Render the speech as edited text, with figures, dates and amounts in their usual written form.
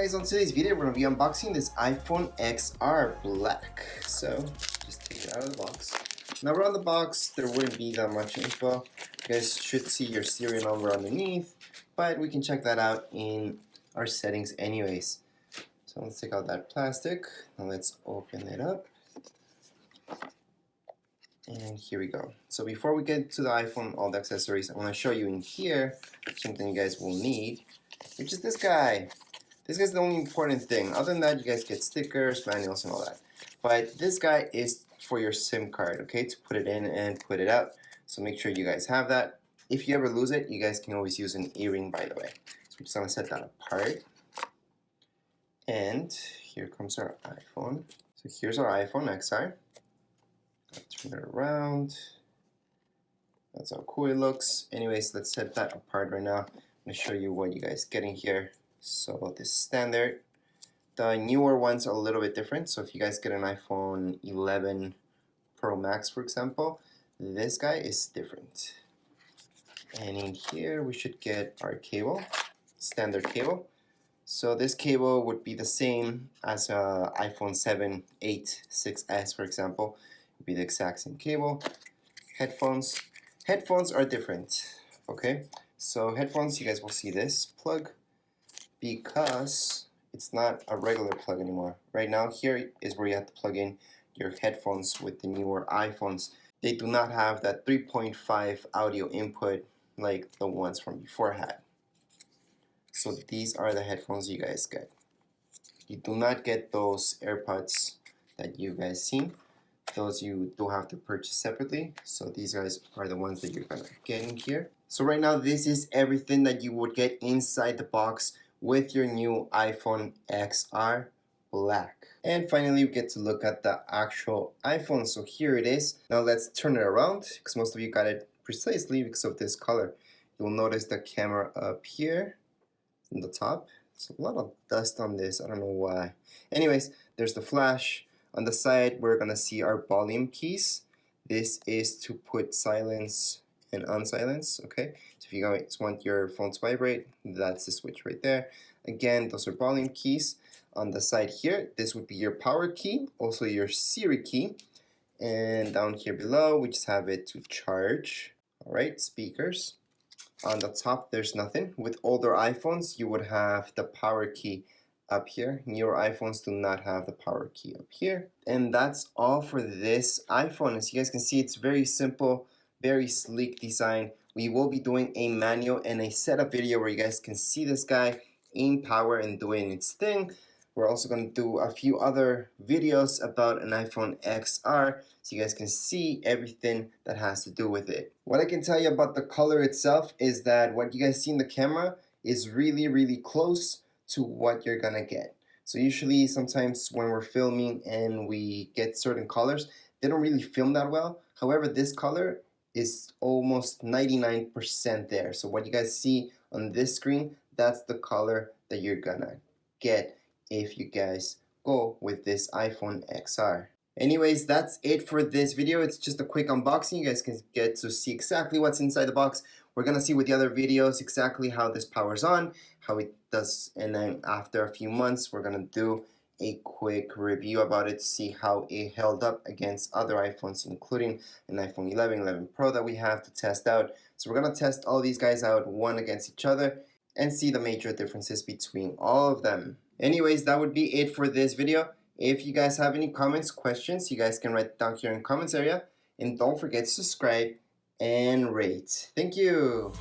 guys, on today's video we're going to be unboxing this iPhone XR Black. So just take it out of the box. Now around the box there wouldn't be that much info. You guys should see your serial number underneath, but we can check that out in our settings anyways. So let's take out that plastic. Now let's open it up. And here we go. So before we get to the iPhone, all the accessories, I want to show you in here something you guys will need, which is this guy. This guy's the only important thing. Other than that, you guys get stickers, manuals, and all that. But this guy is for your SIM card, okay, to put it in and put it out. So make sure you guys have that. If you ever lose it, you guys can always use an earring, by the way. So I'm just gonna set that apart. And here comes our iPhone. So here's our iPhone XR. I'll turn it around. That's how cool it looks. Anyways, let's set that apart right now. I'm gonna show you what you guys get in here. So this is standard. The newer ones are a little bit different. So if you guys get an iPhone 11 Pro Max, for example, this guy is different. And in here we should get our cable, standard cable. So this cable would be the same as a iPhone 7, 8, 6S, for example. It would be the exact same cable. Headphones. Headphones are different. Okay, so headphones, you guys will see this plug, because it's not a regular plug anymore. Right now, here is where you have to plug in your headphones with the newer iPhones. They do not have that 3.5 audio input like the ones from before had. So these are the headphones you guys get. You do not get those AirPods that you guys seen. Those you do have to purchase separately. So these guys are the ones that you're gonna get in here. So right now, this is everything that you would get inside the box with your new iPhone XR Black. And finally, we get to look at the actual iPhone. So here it is. Now let's turn it around, because most of you got it precisely because of this color. You'll notice the camera up here in the top. There's a lot of dust on this, I don't know why. Anyways, there's the flash. On the side, we're gonna see our volume keys. This is to put silence and unsilence, okay? So if you guys want your phone to vibrate, that's the switch right there. Again, those are volume keys. On the side here, this would be your power key, also your Siri key. And down here below, we just have it to charge. All right, speakers. On the top, there's nothing. With older iPhones, you would have the power key up here. Newer iPhones do not have the power key up here. And that's all for this iPhone. As you guys can see, it's very simple, very sleek design. We will be doing a manual and a setup video where you guys can see this guy in power and doing its thing. We're also going to do a few other videos about an iPhone XR so you guys can see everything that has to do with it. What I can tell you about the color itself is that what you guys see in the camera is really close to what you're gonna get. So usually sometimes when we're filming and we get certain colors, they don't really film that well. However, this color is almost 99% there. So what you guys see on this screen, that's the color that you're gonna get if you guys go with this iPhone XR. Anyways, that's it for this video. It's just a quick unboxing. You guys can get to see exactly what's inside the box. We're gonna see with the other videos exactly how this powers on, how it does, and then after a few months, we're gonna do a quick review about it to see how it held up against other iPhones, including an iPhone 11, 11 Pro that we have to test out. So we're gonna test all these guys out one against each other and see the major differences between all of them. Anyways, that would be it for this video. If you guys have any comments, questions, you guys can write it down here in the comments area. And don't forget to subscribe and rate. Thank you.